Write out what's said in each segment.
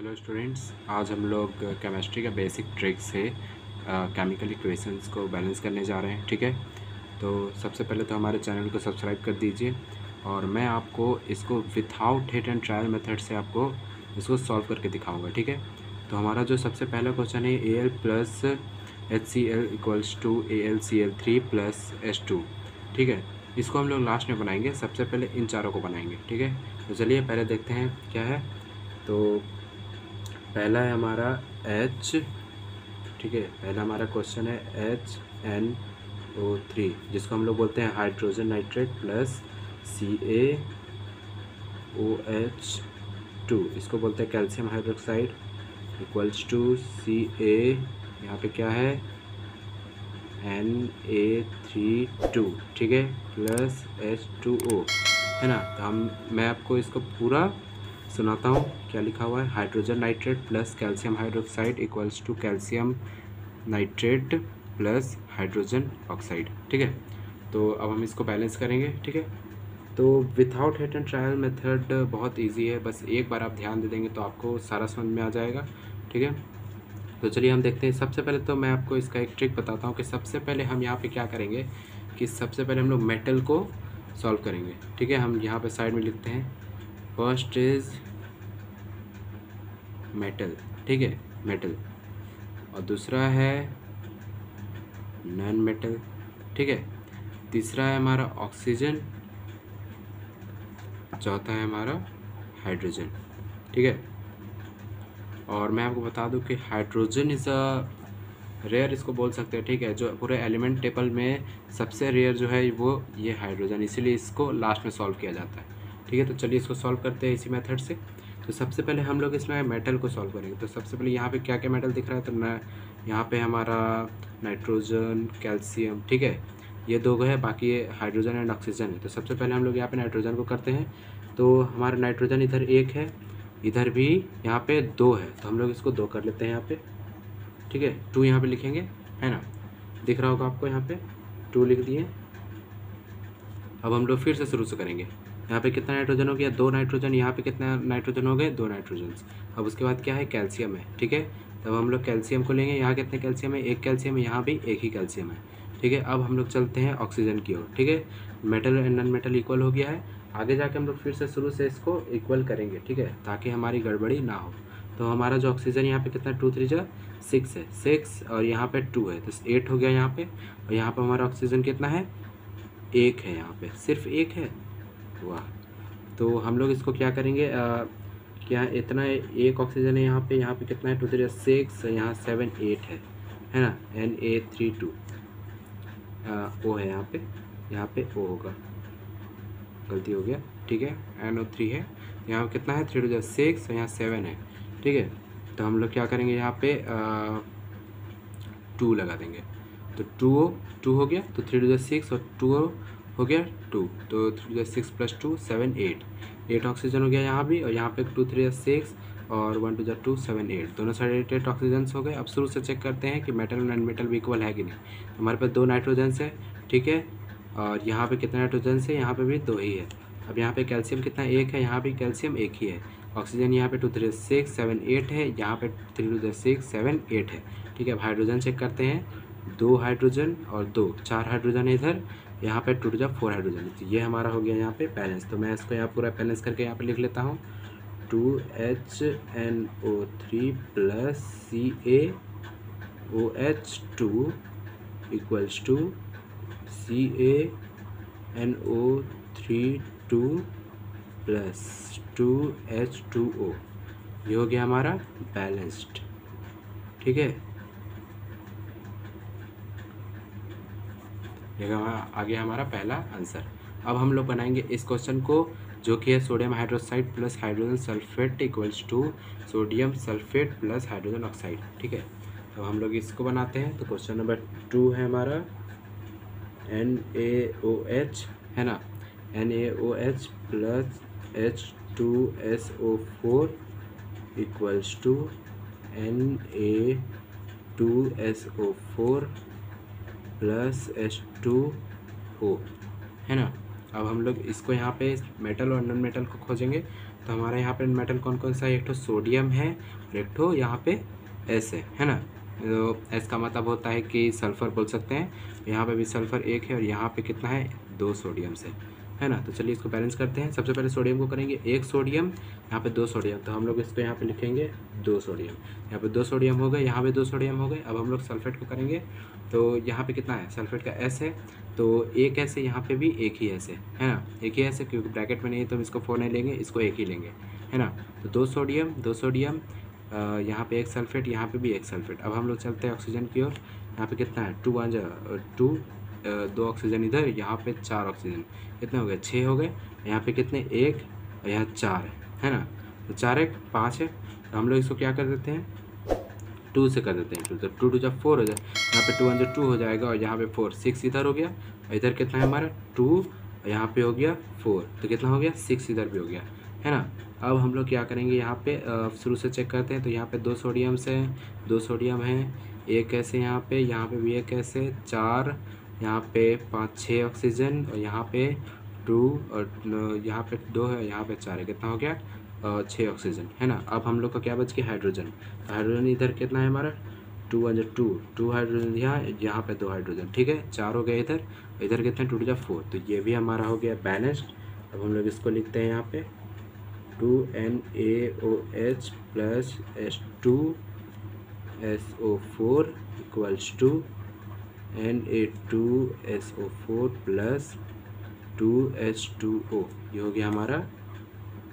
Hello students, आज हम लोग केमिस्ट्री का बेसिक ट्रिक से केमिकल इक्वेशंस को बैलेंस करने जा रहे हैं। ठीक है, तो सबसे पहले तो हमारे चैनल को सब्सक्राइब कर दीजिए और मैं आपको इसको without hit and trial method से आपको इसको सॉल्व करके दिखाऊंगा। ठीक है, तो हमारा जो सबसे पहला क्वेश्चन है Al plus HCl equals to AlCl3 plus H2। ठीक है, इसको हम लोग लास्ट में बनाएंगे, सबसे पहले इन चारों को बनाएंगे। ठीक है, तो चलिए पहले देखते हैं क्या है। तो पहला है हमारा H। ठीक है, पहला हमारा क्वेश्चन है HNO3, जिसको हम लोग बोलते हैं हाइड्रोजन नाइट्रेट प्लस CaOH2, इसको बोलते हैं calcium hydroxide equals to Ca, यहाँ पे क्या है Na32। ठीक है, प्लस H2O, है ना। तो मैं आपको इसको पूरा सुनाता हूँ क्या लिखा हुआ है। Hydrogen nitrate plus calcium hydroxide equals to calcium nitrate plus hydrogen oxide. ठीक है, तो अब हम इसको बैलेंस करेंगे। ठीक है, तो without hit and trial method बहुत इजी है, बस एक बार आप ध्यान दे देंगे तो आपको सारा समझ में आ जाएगा। ठीक है, तो चलिए हम देखते हैं। सबसे पहले तो मैं आपको इसका एक ट्रिक बताता हूँ कि सबसे पहले हम यहाँ पे क्या करेंगे कि सबसे पहले हम लोग मेटल को सॉल्व करेंगे। ठीक है, हम यहाँ पे साइड में लिखते हैं फर्स्ट इज मेटल। ठीक है, मेटल, और दूसरा है नॉन मेटल। ठीक है, तीसरा है हमारा ऑक्सीजन, चौथा है हमारा हाइड्रोजन। ठीक है, और मैं आपको बता दूं कि हाइड्रोजन इज़ अ रेयर, इसको बोल सकते हैं। ठीक है, जो पूरे एलिमेंट टेबल में सबसे रेयर जो है वो ये हाइड्रोजन, इसीलिए इसको लास्ट में सॉल्व किया जाता है। ठीक है, तो चलिए इसको सॉल्व करते हैं इसी मेथड से। तो सबसे पहले हम लोग इसमें मेटल को सॉल्व करेंगे। तो सबसे पहले यहाँ पे क्या क्या मेटल दिख रहा है, तो यहाँ पे हमारा नाइट्रोजन, कैल्शियम। ठीक है, ये दो है, बाकी ये हाइड्रोजन एंड ऑक्सीजन है। तो सबसे पहले हम लोग यहाँ पे नाइट्रोजन को करते हैं। तो हमारा नाइट्रोजन इधर एक है, इधर भी यहाँ पे दो है, तो हम लोग इसको दो कर लेते हैं यहाँ पे। ठीक है, 2 यहाँ पे लिखेंगे, है ना, दिख रहा होगा आपको, यहाँ पे 2 लिख दिए। अब हम लोग फिर से शुरू से करेंगे। यहाँ पे कितना नाइट्रोजन हो गया, 2 नाइट्रोजन। यहाँ पे कितना नाइट्रोजन हो गए, 2 नाइट्रोजन। अब उसके बाद क्या है, कैल्शियम है। ठीक है, तब हम लोग कैल्शियम को लेंगे। यहाँ कितने कैल्शियम है, एक कैल्शियम है, यहाँ भी एक ही कैल्शियम है। ठीक है, अब हम लोग चलते हैं ऑक्सीजन की ओर। ठीक है, metal and non metal equal हो गया है, आगे जाके हम लोग फिर से शुरू से इसको इक्वल करेंगे। ठीक है, ताकि हमारी गड़बड़ी ना हो। तो हमारा जो ऑक्सीजन यहाँ पे कितना 2 3 जा 6 है, 6, और यहाँ पे 2 है, तो 8 हो गया यहाँ पे। और यहाँ पे हमारा ऑक्सीजन कितना है, एक है, यहाँ पे सिर्फ एक है। वाह, तो हम लोग इसको क्या करेंगे, क्या इतना एक ऑक्सीजन है यहाँ पे कितना है 2 3 6, यहाँ 7 8 है ना। Na32 ओ है यहाँ पे ओ होगा, गलती हो गया। ठीक है, NO3 है, यहाँ पे कितना है 3 2 6, और यहाँ 7 है। ठीक है, तो हम लोग क्या करेंगे, यहाँ पे 2 लगा देंगे। तो 2 हो गया, तो 3 2 6 और 2 हो गया 2, तो 3 6 प्लस 2 7 8 ऑक्सीजन हो गया यहाँ भी। और यहाँ पे 2 3 6 और 1 2 2 7 8, दोनों साइड 8 ऑक्सीजन हो गए। अब शुरू से चेक करते हैं कि मेटल और नॉन मेटल भी इक्वल है कि नहीं। तो हमारे पास 2 नाइट्रोजन है। ठीक है, और यहाँ पे कितना नाइट्रोजन है, यहाँ पे भी 2 ही है। अब यहाँ पे कैल्शियम कितना, एक है, यहाँ भी कैल्शियम एक ही है। ऑक्सीजन यहाँ पे 2 3 6 7 8 है, यहाँ पे 3 2 6 7 8 है। ठीक है, अब हाइड्रोजन चेक करते हैं, 2 हाइड्रोजन और 2, 4 हाइड्रोजन है इधर, यहाँ पे 2 4 हाइड्रोजन। तो ये हमारा हो गया यहाँ पे बैलेंस। तो मैं इसको यहाँ पूरा बैलेंस करके यहाँ पे लिख लेता हूँ, 2HNO3 plus CaOH2 equals to CaNO32 plus 2H2O। ये हो गया हमारा बैलेंस्ड। ठीक है, ये आ गया हमारा पहला आंसर। अब हम लोग बनाएंगे इस क्वेश्चन को, जो कि है sodium hydroxide plus hydrogen sulphate equals to sodium sulphate plus hydrogen oxide. ठीक है, तो हम लोग इसको बनाते हैं। तो क्वेश्चन नंबर 2 है हमारा NaOH, है ना, NaOH plus H2SO4 equals to Na2SO4 plus H2O, है ना। अब हम लोग इसको यहाँ पे मेटल और नॉन मेटल को खोजेंगे। तो हमारा यहाँ पे मेटल कौन कौन सा है, एक तो सोडियम है और एक तो यहाँ पे एस है ना। तो एस का मतलब होता है कि सल्फ़र बोल सकते हैं। यहाँ पे भी सल्फ़र एक है और यहाँ पे कितना है, 2 सोडियम से, है ना। तो चलिए इसको बैलेंस करते हैं। सबसे पहले सोडियम को करेंगे, 1 सोडियम, यहाँ पे 2 सोडियम, तो हम लोग इसको यहाँ पे लिखेंगे 2 सोडियम। यहाँ पे 2 सोडियम हो गए, यहाँ पे 2 सोडियम हो गए। अब हम लोग सल्फेट को करेंगे, तो यहाँ पे कितना है, सल्फेट का एस है, तो एक एस है, यहाँ पे भी एक ही एस है ना, एक ही एस है, क्योंकि ब्रैकेट में नहीं है तो हम इसको 4 नहीं लेंगे, इसको एक ही लेंगे, है ना। तो 2 सोडियम 2 सोडियम, यहाँ पे एक सल्फेट, यहाँ पे भी एक सल्फेट। अब हम लोग चलते हैं ऑक्सीजन की ओर। यहाँ पे कितना है, 2 2 ऑक्सीजन इधर, यहाँ पे 4 ऑक्सीजन, कितने हो गए, 6 हो गए। यहाँ पे कितने, 1 और यहाँ 4 है ना। तो 4 1 5 है। तो हम लोग इसको क्या कर देते हैं, 2 से कर देते हैं 2, तो 2 2 जब 4 हो जाए, यहाँ पे 2 1 2 हो जाएगा और यहाँ पे 4 6 इधर हो गया और इधर कितना है हमारा 2 और यहाँ पे हो गया 4, तो कितना हो गया 6 इधर भी हो गया, है ना। अब हम लोग क्या करेंगे, यहाँ पे शुरू से चेक करते हैं। तो यहाँ पे 2 सोडियम से 2 सोडियम है, एक ऐसे यहाँ पे भी एक ऐसे, 4, यहाँ पे 5 6 ऑक्सीजन और यहाँ पे 2 और यहाँ पे 2 है, यहाँ पे 4 है, कितना हो गया 6 ऑक्सीजन, है ना। अब हम लोग का क्या बच गया, हाइड्रोजन। तो हाइड्रोजन इधर कितना है हमारा, 2 1 2 हाइड्रोजन, यहाँ पे 2 हाइड्रोजन, ठीक है, 4 हो गए इधर, इधर कितने 2 2 4, तो ये भी हमारा हो गया बैलेंस्ड। अब हम लोग इसको लिखते हैं यहाँ पे 2NaOH plus H2SO4 equals to Na2SO4 plus 2H2O, ये हो गया हमारा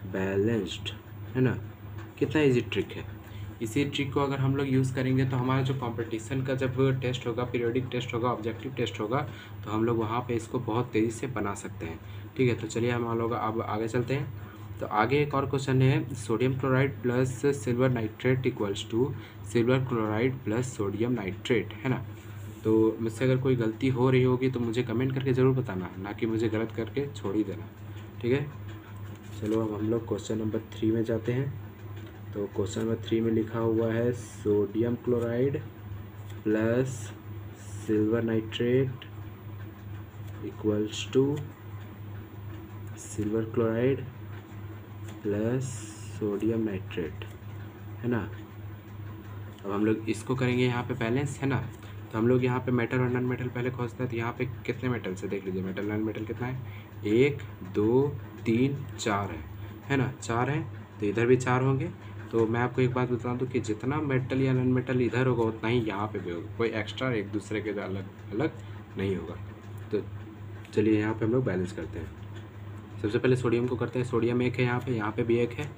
बैलेंस्ड, है ना। कितना इजी ट्रिक है। इसी ट्रिक को अगर हम लोग यूज़ करेंगे तो हमारा जो कंपटीशन का जब टेस्ट होगा, पीरियोडिक टेस्ट होगा, ऑब्जेक्टिव टेस्ट होगा, तो हम लोग वहाँ पे इसको बहुत तेज़ी से बना सकते हैं, ठीक है। तो चलिए हम लोग अब आगे चलते हैं। तो आगे एक और क्वेश्चन है, sodium chloride plus silver nitrate equals to silver chloride plus sodium nitrate, है ना। तो मुझसे अगर कोई गलती हो रही होगी तो मुझे कमेंट करके ज़रूर बताना, ना कि मुझे गलत करके छोड़ ही देना, ठीक है। चलो अब हम लोग क्वेश्चन नंबर 3 में जाते हैं। तो क्वेश्चन नंबर 3 में लिखा हुआ है sodium chloride plus silver nitrate equals to silver chloride plus sodium nitrate, है ना। अब हम लोग इसको करेंगे यहाँ पे बैलेंस, है ना। तो हम लोग यहाँ पे मेटल और नॉन मेटल पहले खोजते हैं। तो यहाँ पे कितने मेटल से देख लीजिए, मेटल नॉन मेटल कितना है, 1 2 3 4 है ना, 4 है, तो इधर भी 4 होंगे। तो मैं आपको एक बात बता दूँ कि जितना मेटल या नॉन मेटल इधर होगा उतना ही यहाँ पे भी होगा, कोई एक्स्ट्रा एक दूसरे के अलग अलग नहीं होगा। तो चलिए यहाँ पे हम लोग बैलेंस करते हैं। सबसे पहले सोडियम को करते हैं। सोडियम एक है, यहाँ पे भी एक है,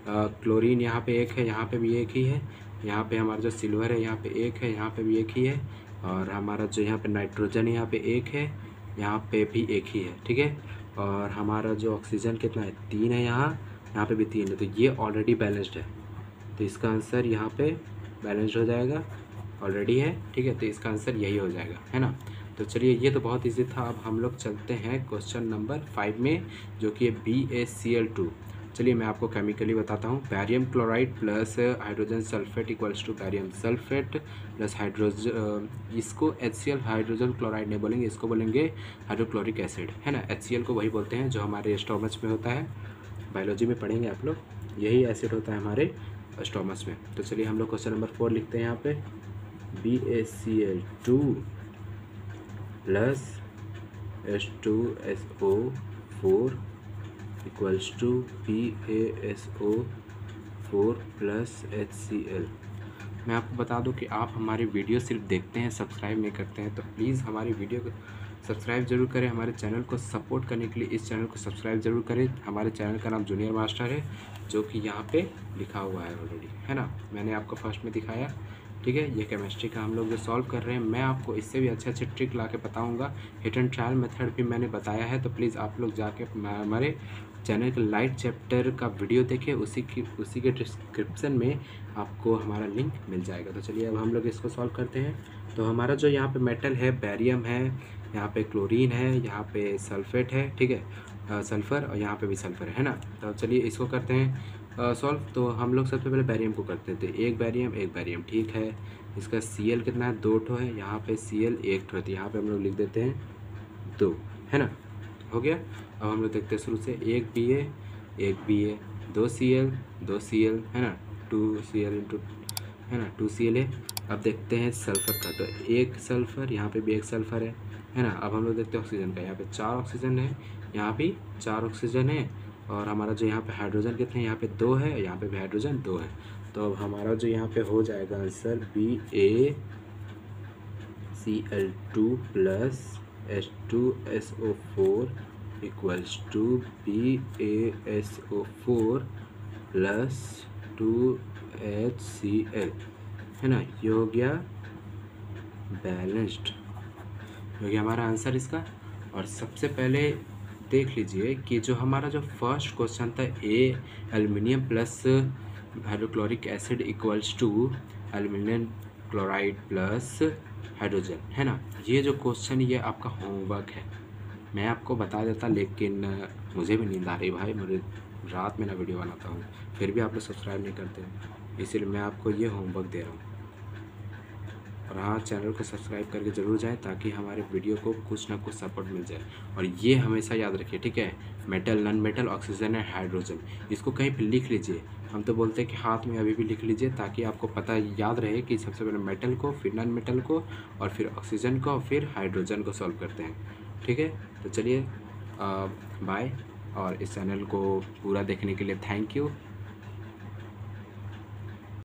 क्लोरीन यहाँ पे एक है, यहाँ पे भी एक ही है, यहाँ पे हमारा जो सिल्वर है यहाँ पे एक है, यहाँ पे भी एक ही है, और हमारा जो यहाँ पे नाइट्रोजन है यहाँ पे एक है, यहाँ पे भी एक ही है, ठीक है। और हमारा जो ऑक्सीजन कितना है, 3 है, यहाँ पे भी 3 है, तो ये ऑलरेडी बैलेंस्ड है। तो इसका आंसर यहाँ पे बैलेंस्ड हो जाएगा, ऑलरेडी है, ठीक है। तो इसका आंसर यही हो जाएगा, है ना। तो चलिए ये तो बहुत इजी था। अब हम लोग चलते हैं क्वेश्चन नंबर 5 में, जो कि BaCl2। चलिए मैं आपको केमिकली बताता हूँ। Barium chloride plus hydrogen sulphate equals to barium sulphate plus hydrogen, इसको HCl हाइड्रोजन क्लोराइड नहीं बोलेंगे, इसको बोलेंगे हाइड्रोक्लोरिक एसिड, है ना। HCl को वही बोलते हैं जो हमारे स्टोमच में होता है, बायोलॉजी में पढ़ेंगे आप लोग, यही एसिड होता है हमारे स्टोमच में। तो चलिए हम लोग क्वेश्चन नंबर 4 लिखते हैं यहाँ पे, BaCl2 plus H2SO4 equals to PaSO4 plus HCl। मैं आपको बता दूं कि आप हमारी वीडियो सिर्फ देखते हैं, सब्सक्राइब नहीं करते हैं, तो प्लीज़ हमारी वीडियो को सब्सक्राइब जरूर करें। हमारे चैनल को सपोर्ट करने के लिए इस चैनल को सब्सक्राइब जरूर करें। हमारे चैनल का नाम जूनियर मास्टर है, जो कि यहाँ पे लिखा हुआ है ऑलरेडी, है ना, मैंने आपको फर्स्ट में दिखाया, ठीक है। ये केमिस्ट्री का हम लोग जो सॉल्व कर रहे हैं, मैं आपको इससे भी अच्छे अच्छे ट्रिक ला के बताऊँगा। हिट एंड ट्रायल मेथड भी मैंने बताया है, तो प्लीज़ आप लोग जाके हमारे चैनल के लाइट चैप्टर का वीडियो देखिए, उसी के डिस्क्रिप्शन में आपको हमारा लिंक मिल जाएगा। तो चलिए अब हम लोग इसको सॉल्व करते हैं। तो हमारा जो यहाँ पे मेटल है, बैरियम है, यहाँ पे क्लोरीन है, यहाँ पे सल्फेट है, ठीक है, सल्फ़र, और यहाँ पे भी सल्फ़र है ना। तो चलिए इसको करते हैं सॉल्व। तो हम लोग सबसे पहले बैरियम को करते थे, एक बैरियम, ठीक है। इसका Cl कितना है, 2 ठो है, यहाँ पे Cl 1 ठो है, तो यहाँ पे हम लोग लिख देते हैं 2, है ना, हो गया। अब हम लोग देखते हैं शुरू से, एक Ba, 2Cl, 2Cl है ना, 2Cl इंटू है ना, 2Cl है। अब देखते हैं सल्फ़र का, तो एक सल्फ़र, यहाँ पे भी एक सल्फ़र है ना। अब हम लोग देखते हैं ऑक्सीजन का, यहाँ पे 4 ऑक्सीजन है, यहाँ भी 4 ऑक्सीजन है, और हमारा जो यहाँ पे हाइड्रोजन कितने हैं, यहाँ पे 2 है, यहाँ पे भी हाइड्रोजन 2 है। तो अब हमारा जो यहाँ पे हो जाएगा answer BaCl2 plus H2SO4 equals to BaSO4 plus 2HCl, है ना। ये हो गया बैलेंस्ड, हो गया हमारा आंसर इसका। और सबसे पहले देख लीजिए कि जो हमारा जो फर्स्ट क्वेश्चन था, aluminium plus hydrochloric acid equals to aluminium chloride plus hydrogen, है ना। ये जो क्वेश्चन, ये आपका होमवर्क है, मैं आपको बता देता, लेकिन मुझे भी नींद आ रही भाई, मुझे रात में ना वीडियो बनाता हूँ, फिर भी आप लोग सब्सक्राइब नहीं करते, इसीलिए मैं आपको ये होमवर्क दे रहा हूँ। और हाँ, चैनल को सब्सक्राइब करके ज़रूर जाएं, ताकि हमारे वीडियो को कुछ ना कुछ सपोर्ट मिल जाए। और ये हमेशा याद रखिए, ठीक है, metal, non metal, oxygen and hydrogen, इसको कहीं पे लिख लीजिए। हम तो बोलते हैं कि हाथ में अभी भी लिख लीजिए, ताकि आपको पता याद रहे कि सबसे पहले मेटल को, फिर नॉन मेटल को, और फिर ऑक्सीजन को, और फिर हाइड्रोजन को सॉल्व करते हैं। ठीक है, तो चलिए बाय। और इस चैनल को पूरा देखने के लिए थैंक यू।